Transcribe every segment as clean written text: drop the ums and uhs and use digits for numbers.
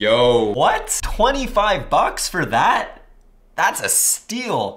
Yo, what? 25 bucks for that? That's a steal.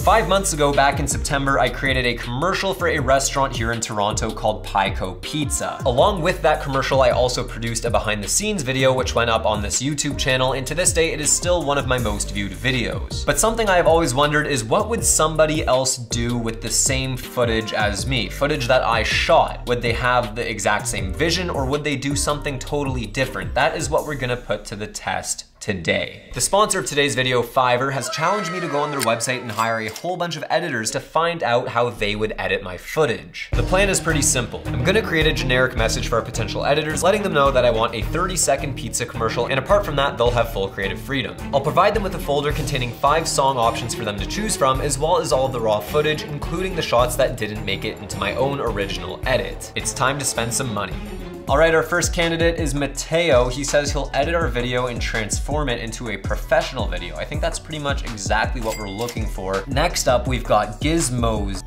5 months ago, back in September, I created a commercial for a restaurant here in Toronto called Pico Pizza. Along with that commercial, I also produced a behind the scenes video which went up on this YouTube channel, and to this day, it is still one of my most viewed videos. But something I have always wondered is what would somebody else do with the same footage as me? Footage that I shot. Would they have the exact same vision, or would they do something totally different? That is what we're gonna put to the test today. The sponsor of today's video, Fiverr, has challenged me to go on their website and hire a whole bunch of editors to find out how they would edit my footage. The plan is pretty simple. I'm gonna create a generic message for our potential editors, letting them know that I want a 30-second pizza commercial, and apart from that, they'll have full creative freedom. I'll provide them with a folder containing 5 song options for them to choose from, as well as all of the raw footage, including the shots that didn't make it into my own original edit. It's time to spend some money. All right, our first candidate is Mateo. He says he'll edit our video and transform it into a professional video. I think that's pretty much exactly what we're looking for. Next up, we've got Gizmohan.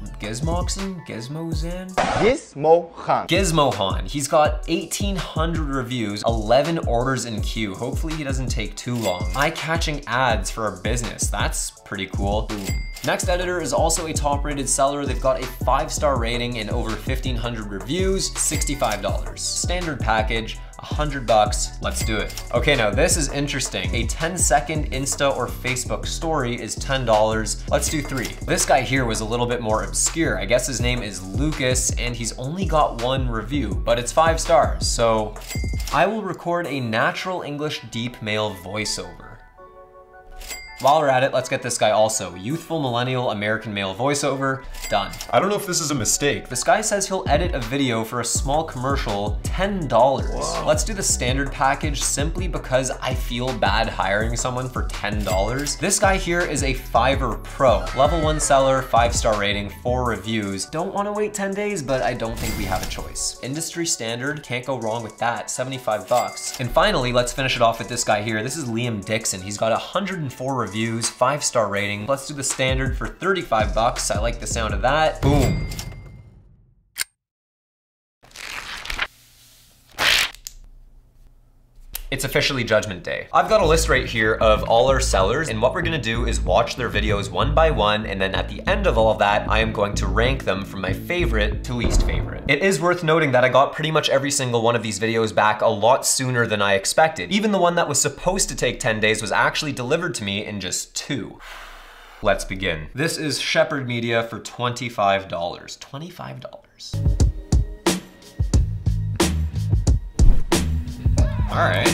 Gizmohan. He's got 1,800 reviews, 11 orders in queue. Hopefully he doesn't take too long. Eye-catching ads for our business. That's pretty cool. Next editor is also a top-rated seller. They've got a 5-star rating and over 1,500 reviews, $65. Standard package, 100 bucks, let's do it. Okay, now this is interesting. A 10-second Insta or Facebook story is $10. Let's do 3. This guy here was a little bit more obscure. I guess his name is Lucas, and he's only got 1 review, but it's 5 stars. So I will record a natural English deep male voiceover. While we're at it, let's get this guy also. Youthful millennial American male voiceover, done. I don't know if this is a mistake. This guy says he'll edit a video for a small commercial, $10. Whoa. Let's do the standard package simply because I feel bad hiring someone for $10. This guy here is a Fiverr Pro. Level 1 seller, 5-star rating, 4 reviews. Don't wanna wait 10 days, but I don't think we have a choice. Industry standard, can't go wrong with that, 75 bucks. And finally, let's finish it off with this guy here. This is Liam Dixon. He's got 104 reviews, 5-star rating. Let's do the standard for 35 bucks. I like the sound of that. Boom. It's officially judgment day. I've got a list right here of all our sellers, and what we're gonna do is watch their videos one by one, and then at the end of all of that, I am going to rank them from my favorite to least favorite. It is worth noting that I got pretty much every single one of these videos back a lot sooner than I expected. Even the one that was supposed to take 10 days was actually delivered to me in just 2. Let's begin. This is SHEPPARDMEDIA for $25. $25. All right.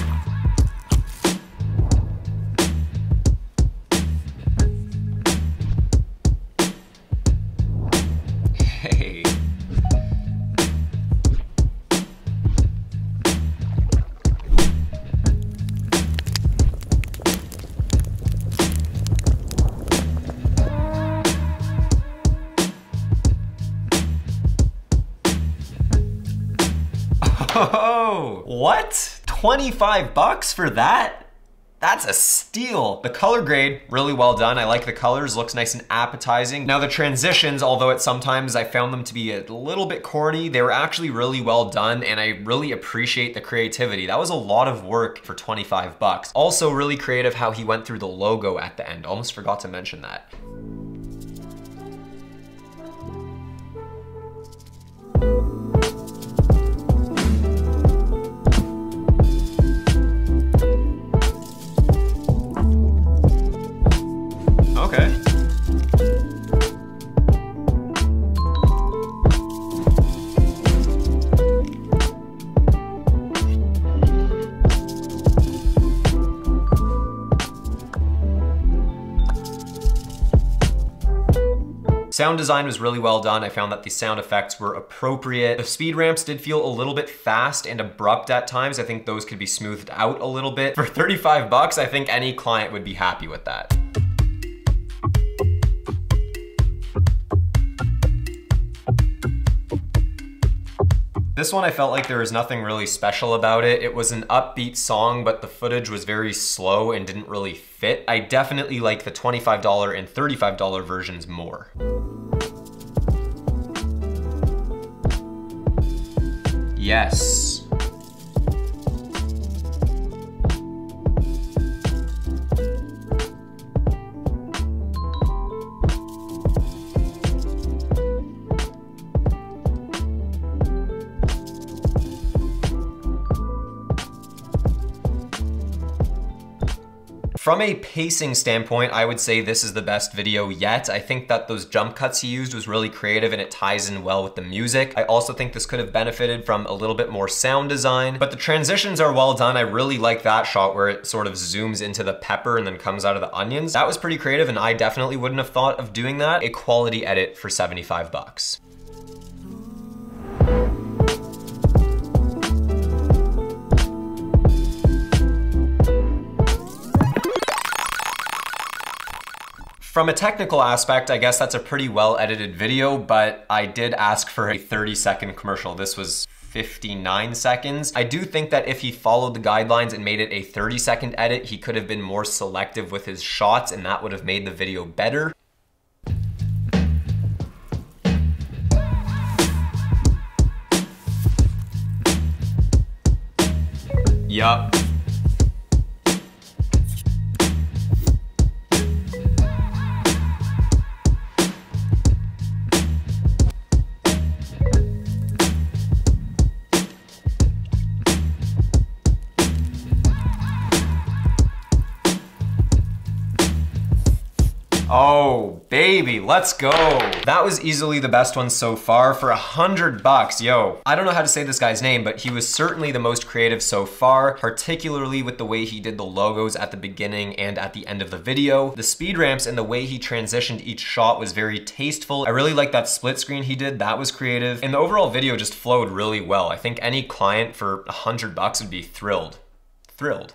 Hey. Oh, what? 25 bucks for that? That's a steal. The color grade, really well done. I like the colors, looks nice and appetizing. Now the transitions, although at sometimes I found them to be a little bit corny, they were actually really well done, and I really appreciate the creativity. That was a lot of work for 25 bucks. Also really creative how he went through the logo at the end. Almost forgot to mention that. Okay. Sound design was really well done. I found that the sound effects were appropriate. The speed ramps did feel a little bit fast and abrupt at times. I think those could be smoothed out a little bit. For 35 bucks, I think any client would be happy with that. This one I felt like there was nothing really special about it. It was an upbeat song, but the footage was very slow and didn't really fit. I definitely like the $25 and $35 versions more. Yes. From a pacing standpoint, I would say this is the best video yet. I think that those jump cuts he used was really creative and it ties in well with the music. I also think this could have benefited from a little bit more sound design, but the transitions are well done. I really like that shot where it sort of zooms into the pepper and then comes out of the onions. That was pretty creative and I definitely wouldn't have thought of doing that. A quality edit for 75 bucks. From a technical aspect, I guess that's a pretty well edited video, but I did ask for a 30-second commercial. This was 59 seconds. I do think that if he followed the guidelines and made it a 30-second edit, he could have been more selective with his shots and that would have made the video better. Yup. Oh, baby, let's go. That was easily the best one so far for 100 bucks, yo. I don't know how to say this guy's name, but he was certainly the most creative so far, particularly with the way he did the logos at the beginning and at the end of the video. The speed ramps and the way he transitioned each shot was very tasteful. I really like that split screen he did, that was creative. And the overall video just flowed really well. I think any client for 100 bucks would be thrilled. Thrilled.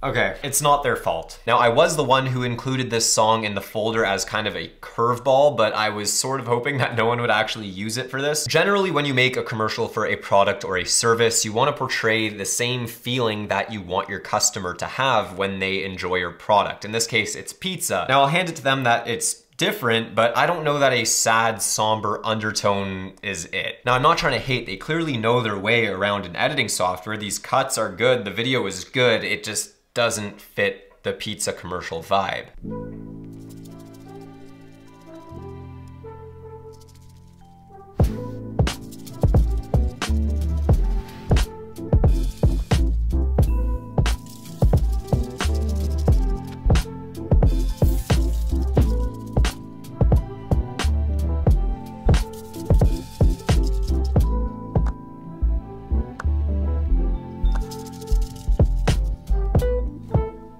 Okay, it's not their fault. Now, I was the one who included this song in the folder as kind of a curveball, but I was sort of hoping that no one would actually use it for this. Generally, when you make a commercial for a product or a service, you want to portray the same feeling that you want your customer to have when they enjoy your product. In this case, it's pizza. Now, I'll hand it to them that it's different, but I don't know that a sad, somber undertone is it. Now, I'm not trying to hate. They clearly know their way around an editing software. These cuts are good. The video is good. It just doesn't fit the pizza commercial vibe.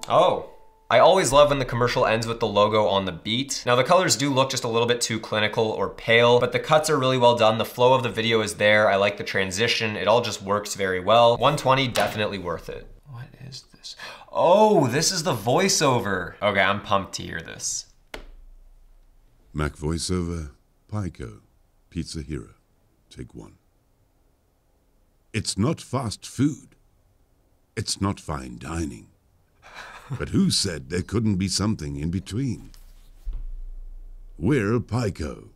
Oh, I always love when the commercial ends with the logo on the beat. Now the colors do look just a little bit too clinical or pale, but the cuts are really well done. The flow of the video is there. I like the transition. It all just works very well. 120, definitely worth it. What is this? Oh, this is the voiceover. Okay, I'm pumped to hear this. Mac voiceover, Pico, Pizza Hero, take one. It's not fast food. It's not fine dining. But who said there couldn't be something in between? We're Pico,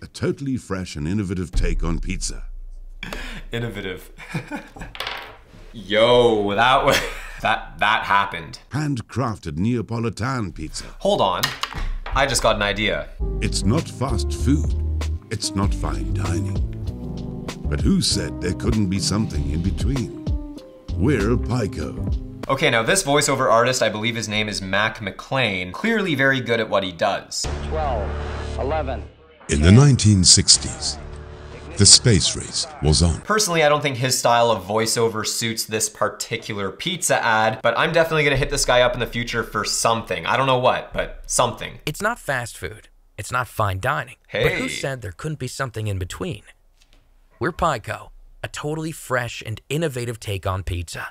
a totally fresh and innovative take on pizza. Innovative. Yo, that was, that happened. Handcrafted Neapolitan pizza. Hold on, I just got an idea. It's not fast food. It's not fine dining. But who said there couldn't be something in between? We're Pico. Okay, now this voiceover artist, I believe his name is Mac McLean, clearly very good at what he does. 12, 11. In the 1960s, the space race was on. Personally, I don't think his style of voiceover suits this particular pizza ad, but I'm definitely gonna hit this guy up in the future for something. I don't know what, but something. It's not fast food. It's not fine dining. Hey. But who said there couldn't be something in between? We're Pico, a totally fresh and innovative take on pizza.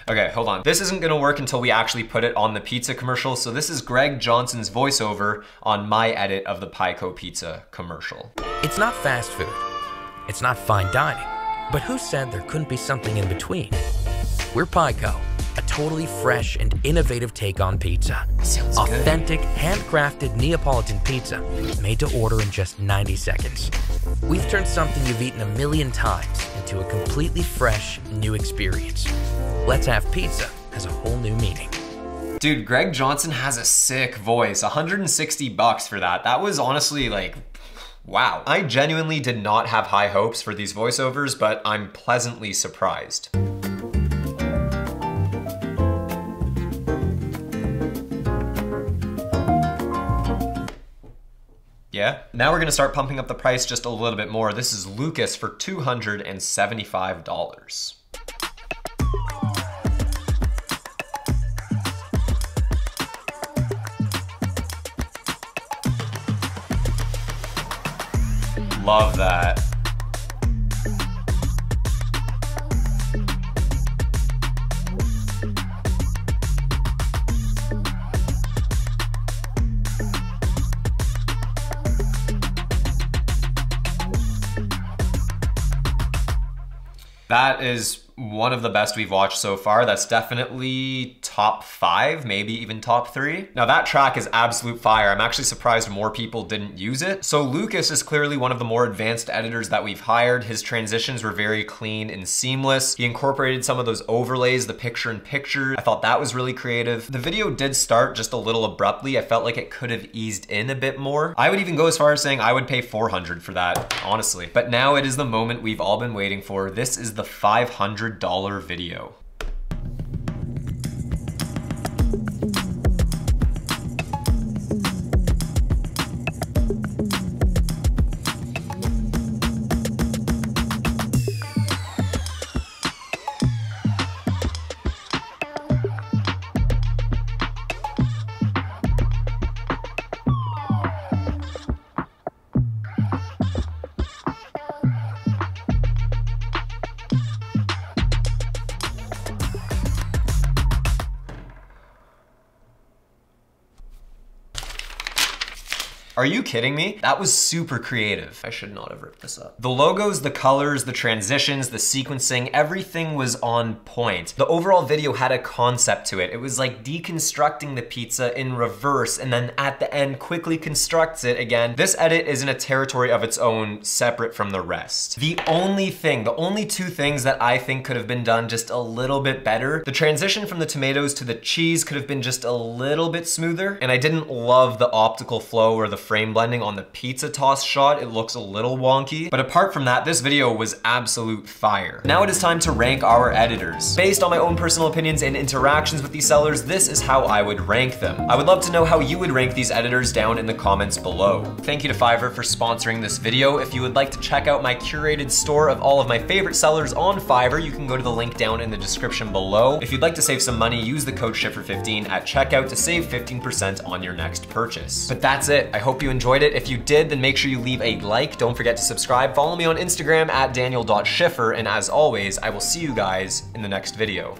Okay, hold on. This isn't gonna work until we actually put it on the pizza commercial, so this is Greg Johnson's voiceover on my edit of the Pico pizza commercial. It's not fast food. It's not fine dining. But who said there couldn't be something in between? We're Pico, a totally fresh and innovative take on pizza. Sounds good. Authentic, handcrafted Neapolitan pizza made to order in just 90 seconds. We've turned something you've eaten a million times into a completely fresh, new experience. Let's have pizza has a whole new meaning. Dude, Greg Johnson has a sick voice. 160 bucks for that. That was honestly like Wow. I genuinely did not have high hopes for these voiceovers, but I'm pleasantly surprised. Yeah. Now we're gonna start pumping up the price just a little bit more. This is Lucas for $275. Love that. That is one of the best we've watched so far. That's definitely top 5, maybe even top 3. Now that track is absolute fire. I'm actually surprised more people didn't use it. So Lucas is clearly one of the more advanced editors that we've hired. His transitions were very clean and seamless. He incorporated some of those overlays, the picture-in-picture. I thought that was really creative. The video did start just a little abruptly. I felt like it could have eased in a bit more. I would even go as far as saying I would pay $400 for that, honestly. But now it is the moment we've all been waiting for. This is the $500 video. Are you kidding me? That was super creative. I should not have ripped this up. The logos, the colors, the transitions, the sequencing, everything was on point. The overall video had a concept to it. It was like deconstructing the pizza in reverse and then at the end quickly constructs it again. This edit is in a territory of its own, separate from the rest. The only two things that I think could have been done just a little bit better, the transition from the tomatoes to the cheese could have been just a little bit smoother, and I didn't love the optical flow or the frame blending on the pizza toss shot. It looks a little wonky, but apart from that, this video was absolute fire. Now it is time to rank our editors. Based on my own personal opinions and interactions with these sellers, this is how I would rank them. I would love to know how you would rank these editors down in the comments below. Thank you to Fiverr for sponsoring this video. If you would like to check out my curated store of all of my favorite sellers on Fiverr, you can go to the link down in the description below. If you'd like to save some money, use the code SHIFFER15 at checkout to save 15% on your next purchase. But that's it. I hope you enjoyed it. If you did, then make sure you leave a like. Don't forget to subscribe. Follow me on Instagram at daniel.schiffer. And as always, I will see you guys in the next video.